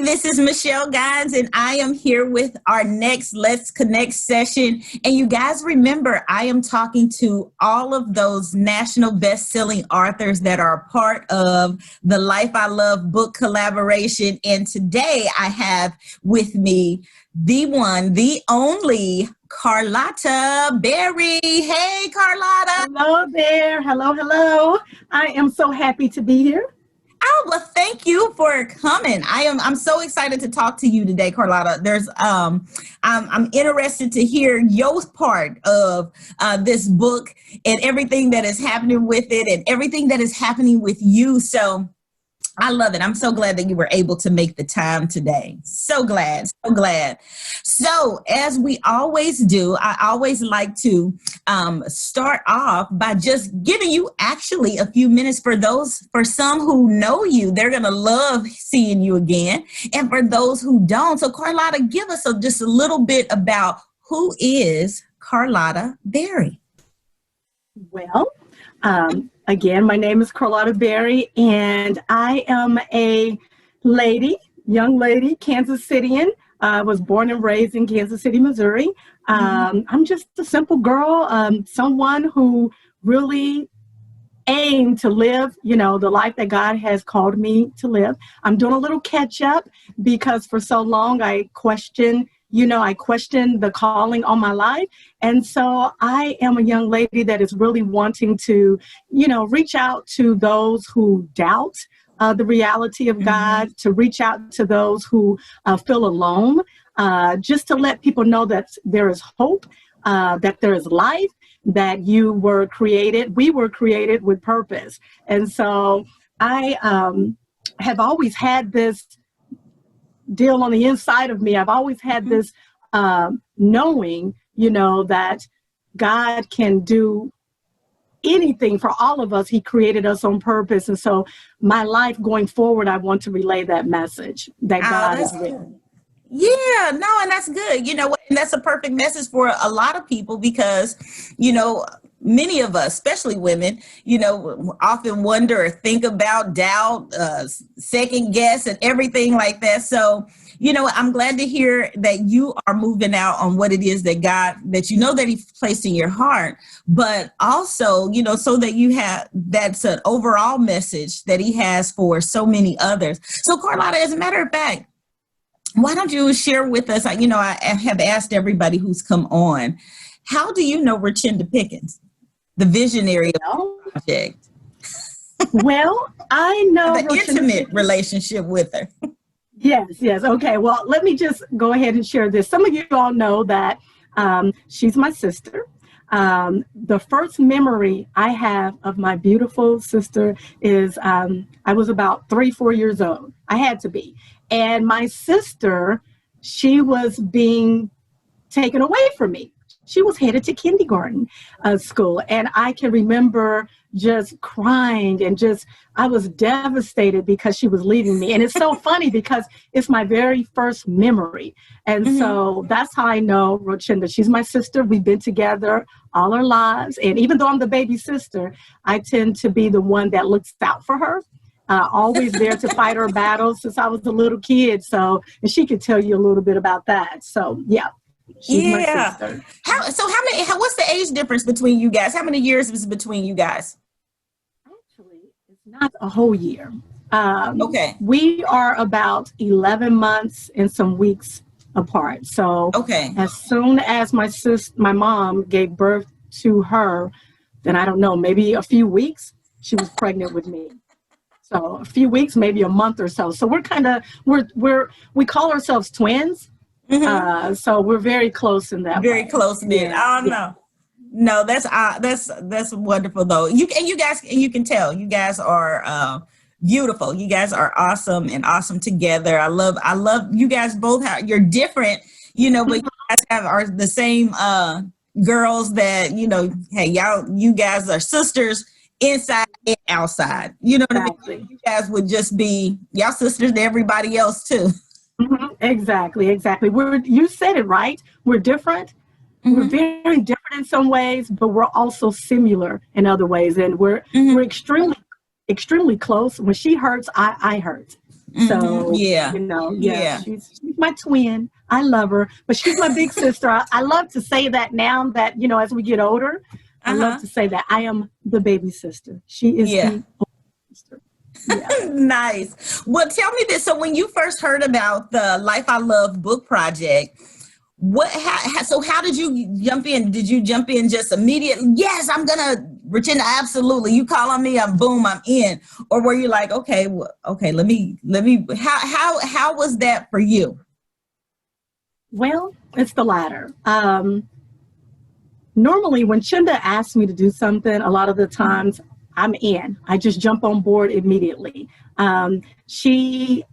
this is Michelle Gines, and I am here with our next Let's Connect session. And you guys remember, I am talking to all of those national best-selling authors that are a part of the Life I Love book collaboration. And today I have with me the one, the only Carlotta Berry. Hey, Carlotta. Hello there. Hello, hello. I am so happy to be here. Oh, well, thank you for coming. I'm so excited to talk to you today, Carlotta. I'm interested to hear your part of this book and everything that is happening with it and everything that is happening with you. So I love it. I'm so glad that you were able to make the time today. So glad, so glad. So as we always do, I always like to start off by just giving you actually a few minutes for some who know you, they're going to love seeing you again. And for those who don't, so Carlotta, give us just a little bit about who is Carlotta Berry. Well, again, my name is Carlotta Berry, and I am a young lady, Kansas Citian. I was born and raised in Kansas City, Missouri. I'm just a simple girl, someone who really aimed to live, the life that God has called me to live. I'm doing a little catch up because for so long I questioned the calling on my life. And so I am a young lady that is really wanting to, reach out to those who doubt the reality of God, to reach out to those who feel alone, just to let people know that there is hope, that there is life, that we were created with purpose. And so I have always had this deal on the inside of me. I've always had this knowing, that God can do anything for all of us. He created us on purpose. And so my life going forward, I want to relay that message that God is with. Yeah, no, and that's good. And that's a perfect message for a lot of people because, many of us, especially women, often wonder or think about doubt, second guess and everything like that. So, I'm glad to hear that you are moving out on what it is that that He placed in your heart, but also, so that that's an overall message that He has for so many others. So Carlotta, as a matter of fact, why don't you share with us, I have asked everybody who's come on, how do you know Rachinda Pickens, the visionary of the project? Well, I know the intimate relationship with her. Yes. Okay. Well, let me just go ahead and share this. Some of you all know that she's my sister. The first memory I have of my beautiful sister is I was about 3-4 years old. I had to be. And my sister, she was being taken away from me. She was headed to kindergarten school. And I can remember just crying and I was devastated because she was leaving me. And it's so funny because it's my very first memory. And so that's how I know Rachinda. She's my sister. We've been together all our lives. And even though I'm the baby sister, I tend to be the one that looks out for her. Always there to fight her battles since I was a little kid. So, and she could tell you a little bit about that. So, yeah. She's my sister. What's the age difference between you guys? How many years is between you guys? Actually, it's not a whole year. Okay. We are about 11 months and some weeks apart. So as soon as my mom gave birth to her, then I don't know, maybe a few weeks, she was pregnant with me. So a few weeks, maybe a month or so. So we call ourselves twins. So we're very close in that. Very close knit. Yeah. Oh no, that's wonderful though. You can tell you guys are beautiful. You guys are awesome and awesome together. I love you guys both. You're different, but you guys are the same girls that hey, you guys are sisters. Inside and outside, what I mean? You guys would just be y'all sisters to everybody else too. Exactly. You said it right. We're different. We're very different in some ways, but we're also similar in other ways. And we're extremely, extremely close. When she hurts, I hurt. So, Yeah. yeah, she's my twin. I love her, but she's my big sister. I love to say that now that, as we get older, I love to say that I am the baby sister. She is the older sister. Yeah. Nice. Well, tell me this. So when you first heard about the Life I Love book project, how did you jump in? Did you jump in just immediately? Yes, I'm going to, Regina, absolutely. You call on me, I'm in. Or were you like, okay, let me, how was that for you? Well, it's the latter. Normally when Chinda asks me to do something, a lot of the times I'm in. I just jump on board immediately. She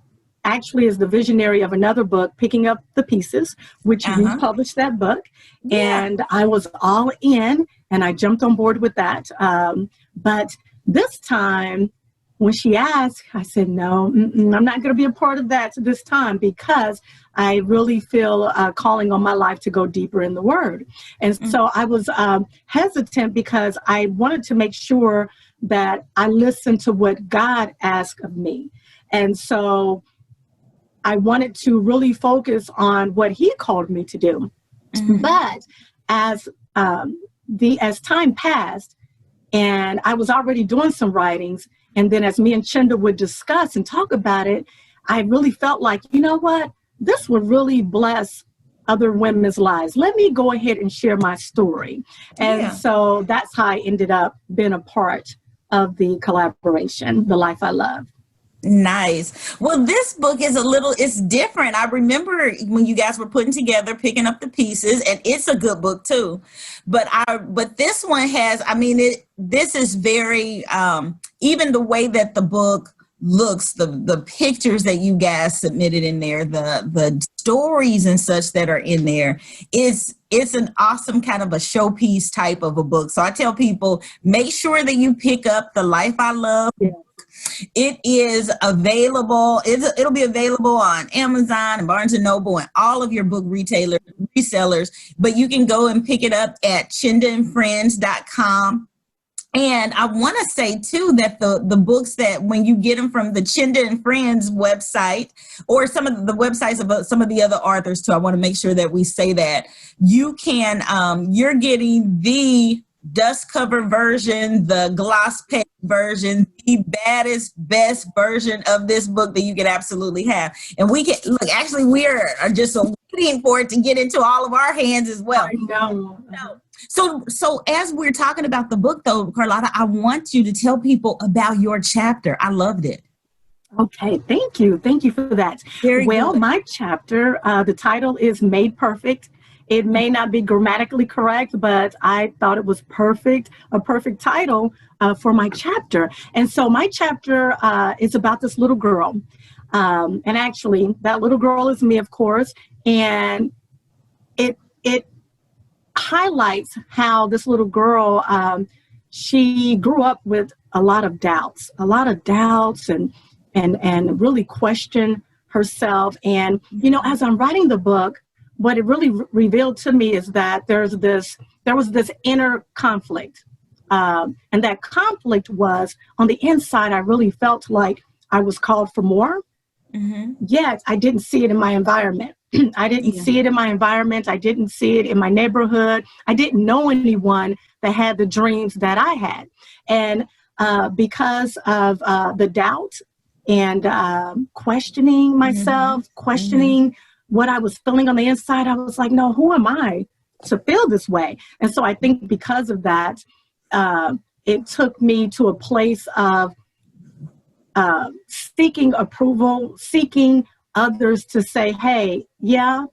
actually is the visionary of another book, Picking Up the Pieces, which we published that book. Yeah. And I was all in and I jumped on board with that. But this time when she asked, I said, no, I'm not going to be a part of that this time because I really feel calling on my life to go deeper in the Word. And so I was hesitant because I wanted to make sure that I listened to what God asked of me. And so I wanted to really focus on what He called me to do. But as time passed and I was already doing some writings, and then as me and Chinda would discuss and talk about it, I really felt like, you know what, this would really bless other women's lives. Let me go ahead and share my story. And so that's how I ended up being a part of the collaboration, The Life I Love. Nice. Well, this book is it's different. I remember when you guys were putting together, Picking Up the Pieces, and it's a good book too. But this one has, this is very, even the way that the book looks, the pictures that you guys submitted in there, the stories and such that are in there, it's an awesome kind of a showpiece type of a book. So I tell people, make sure that you pick up The Life I Love. Yeah. It is available. It'll be available on Amazon and Barnes & Noble and all of your book resellers, but you can go and pick it up at chindaandfriends.com. And I want to say, too, that the books that when you get them from the Chinda and Friends website or some of the websites of some of the other authors, too, I want to make sure that we say that you can, you're getting the dust cover version, the gloss page version, the best version of this book that you can absolutely have. And we can look, actually, we are just waiting for it to get into all of our hands as well. I know. So as we're talking about the book, though, Carlotta, I want you to tell people about your chapter. I loved it. Okay, thank you. Thank you for that. Very good. My chapter, the title is Made Perfect. It may not be grammatically correct, but I thought it was a perfect title for my chapter. And so my chapter is about this little girl. And actually, that little girl is me, of course. And it highlights how this little girl, she grew up with a lot of doubts and really questioned herself. And, as I'm writing the book, what it really revealed to me is that there was this inner conflict. And that conflict was on the inside. I really felt like I was called for more. Yet I didn't see it in my environment. I didn't see it in my environment. I didn't see it in my neighborhood. I didn't know anyone that had the dreams that I had. And because of the doubt and questioning myself, questioning what I was feeling on the inside, I was like, no, who am I to feel this way? And so I think because of that, it took me to a place of seeking approval, seeking others to say, hey, I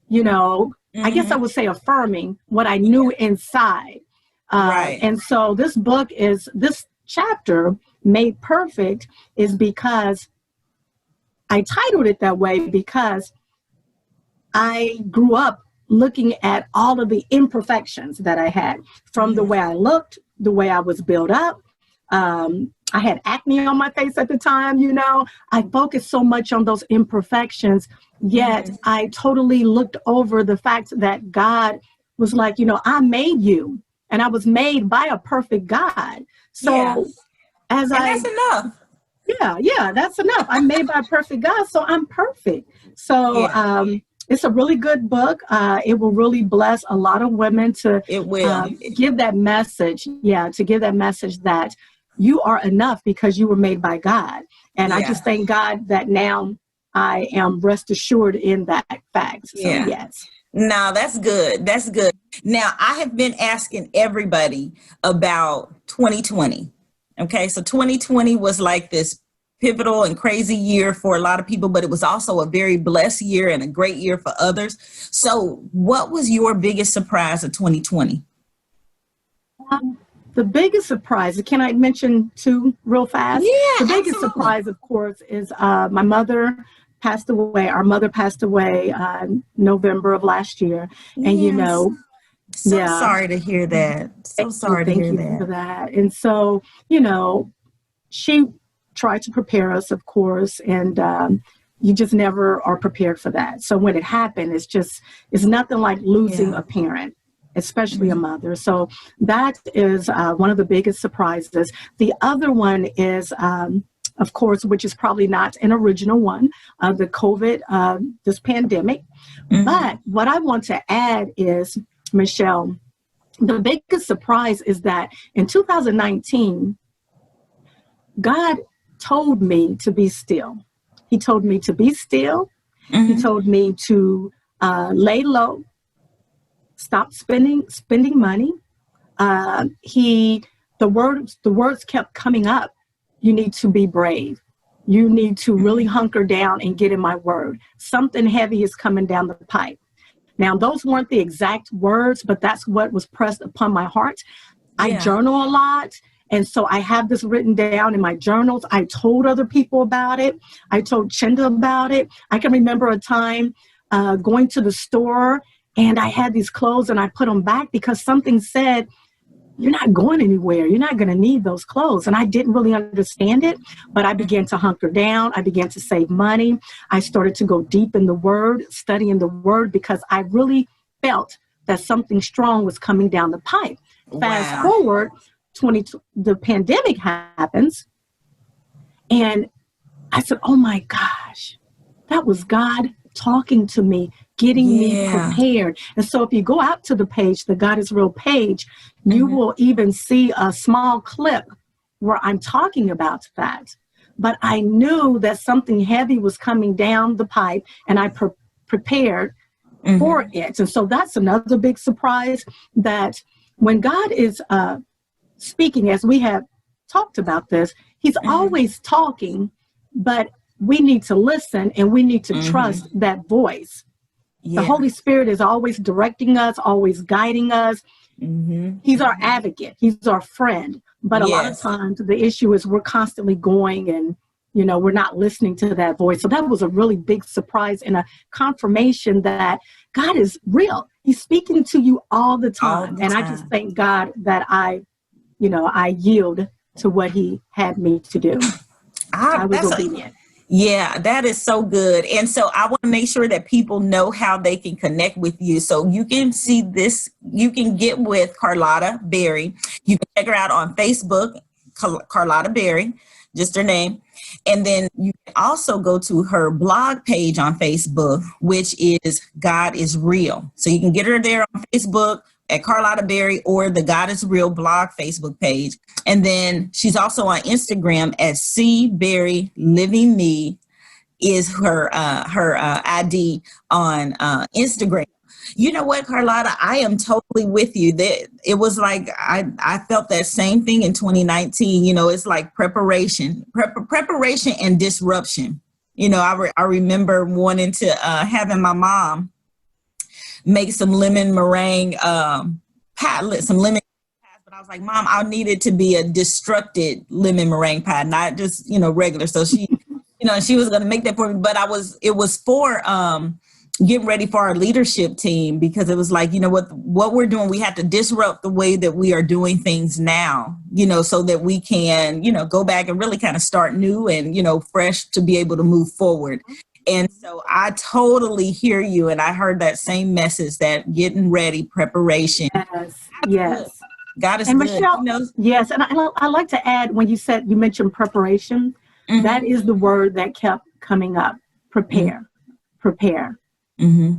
guess I would say affirming what I knew inside. Right. And so this chapter, Made Perfect, is because I titled it that way because I grew up looking at all of the imperfections that I had, from the way I looked, the way I was built up. I had acne on my face at the time, I focused so much on those imperfections, yet I totally looked over the fact that God was like, I made you, and I was made by a perfect God. So that's enough. Yeah, that's enough. I'm made by a perfect God, so I'm perfect. So it's a really good book. It will really bless a lot of women to It will. give that message. Yeah, to give that message that you are enough because you were made by God. And I just thank God that now I am rest assured in that fact. So yes. No, that's good. That's good. Now, I have been asking everybody about 2020. Okay, so 2020 was like this pivotal and crazy year for a lot of people, but it was also a very blessed year and a great year for others. So, what was your biggest surprise of 2020? The biggest surprise, can I mention two real fast? Yeah, the biggest absolutely. surprise, of course, is my mother passed away. Our mother passed away November of last year. And, Yes. So sorry to hear that. So sorry to thank hear you that. for that. And so, she tried to prepare us, of course, and you just never are prepared for that. So when it happened, it's nothing like losing a parent, especially a mother. So that is one of the biggest surprises. The other one is, of course, which is probably not an original one, the COVID, this pandemic. But what I want to add is, Michelle, the biggest surprise is that in 2019, God told me to be still. He told me to be still. He told me to lay low, stop spending money. The words kept coming up. You need to be brave. You need to really hunker down and get in my word. Something heavy is coming down the pipe. Now, those weren't the exact words, but that's what was pressed upon my heart. I journal a lot. And so I have this written down in my journals. I told other people about it. I told Chinda about it. I can remember a time going to the store and I had these clothes and I put them back because something said, you're not going anywhere. You're not going to need those clothes. And I didn't really understand it, but I began to hunker down. I began to save money. I started to go deep in the word, studying the word, because I really felt that something strong was coming down the pipe. Fast forward, the pandemic happens. And I said, oh my gosh, that was God talking to me, getting me prepared. And so if you go out to the page, the God is Real page, you will even see a small clip where I'm talking about that. But I knew that something heavy was coming down the pipe and I prepared for it. And so that's another big surprise, that when God is speaking, as we have talked about this, he's always talking, but we need to listen and we need to trust that voice. The Holy Spirit is always directing us, always guiding us. He's our advocate. He's our friend. But a lot of times the issue is we're constantly going and, we're not listening to that voice. So that was a really big surprise and a confirmation that God is real. He's speaking to you all the time. I just thank God that I yield to what he had me to do. I was obedient. Yeah, that is so good. And so I want to make sure that people know how they can connect with you. So you can see this, you can get with Carlotta Berry. You can check her out on Facebook, Carlotta Berry, just her name. And then you can also go to her blog page on Facebook, which is God is Real. So you can get her there on Facebook at Carlotta Berry or the God is Real blog Facebook page. And then she's also on Instagram at C Berry Living Me is her ID on Instagram. You know what, Carlotta, I am totally with you. That it was like I felt that same thing in 2019. It's like preparation and disruption. I remember wanting to having my mom make some lemon meringue pie, some lemon pies, but I was like, Mom, I need it to be a destructed lemon meringue pie, not just regular. So she, she was going to make that for me, but it was for getting ready for our leadership team, because it was like, what we're doing, we have to disrupt the way that we are doing things now, so that we can, go back and really kind of start new and, fresh to be able to move forward. And so I totally hear you. And I heard that same message, that getting ready, preparation. Yes. God is and good. Michelle, yes. And I like to add, when you mentioned preparation, That is the word that kept coming up. Prepare, prepare,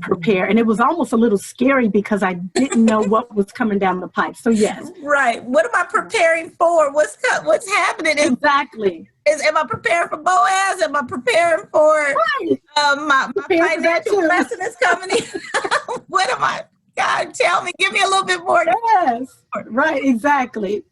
prepare. And it was almost a little scary because I didn't know what was coming down the pipe. So yes. Right. What am I preparing for? What's happening? Exactly. Am I preparing for Boaz? Am I preparing for my financial blessing is coming in? What am I? God, tell me. Give me a little bit more. Yes. Right. Exactly.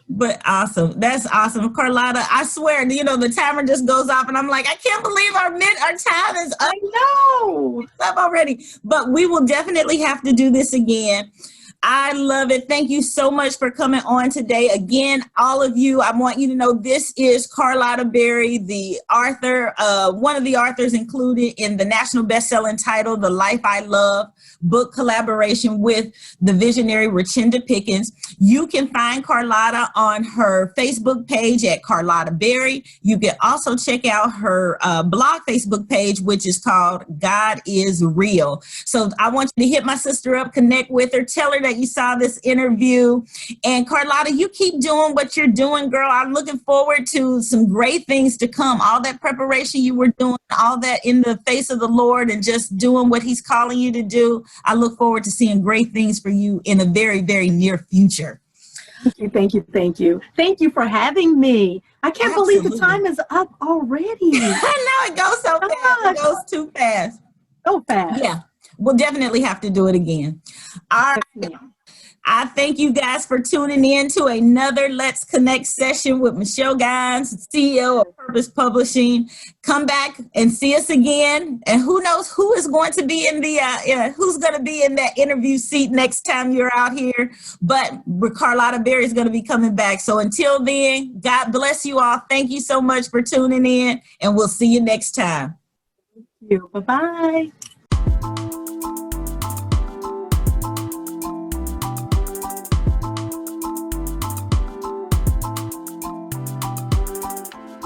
But awesome. That's awesome. Carlotta, I swear, the timer just goes off and I'm like, I can't believe our time is up. I know. It's up already. But we will definitely have to do this again. I love it. Thank you so much for coming on today. Again, all of you, I want you to know this is Carlotta Berry, the author, one of the authors included in the national best-selling title, The Life I Love, book collaboration with the visionary Rechinda Pickens. You can find Carlotta on her Facebook page at Carlotta Berry. You can also check out her blog Facebook page, which is called God is Real. So I want you to hit my sister up, connect with her, tell her that you saw this interview. And Carlotta, you keep doing what you're doing, girl. I'm looking forward to some great things to come. All that preparation you were doing, all that in the face of the Lord and just doing what he's calling you to do. I look forward to seeing great things for you in a very, very near future. Thank you. Thank you. Thank you for having me. I can't believe the time is up already. I know, it goes so fast. It goes too fast. So fast. Yeah, we'll definitely have to do it again. All right. I thank you guys for tuning in to another Let's Connect session with Michelle Gines, CEO of Purpose Publishing. Come back and see us again. And who knows who is going to be in who's going to be in that interview seat next time you're out here. But Carlotta Berry is going to be coming back. So until then, God bless you all. Thank you so much for tuning in, and we'll see you next time. Thank you. Bye-bye.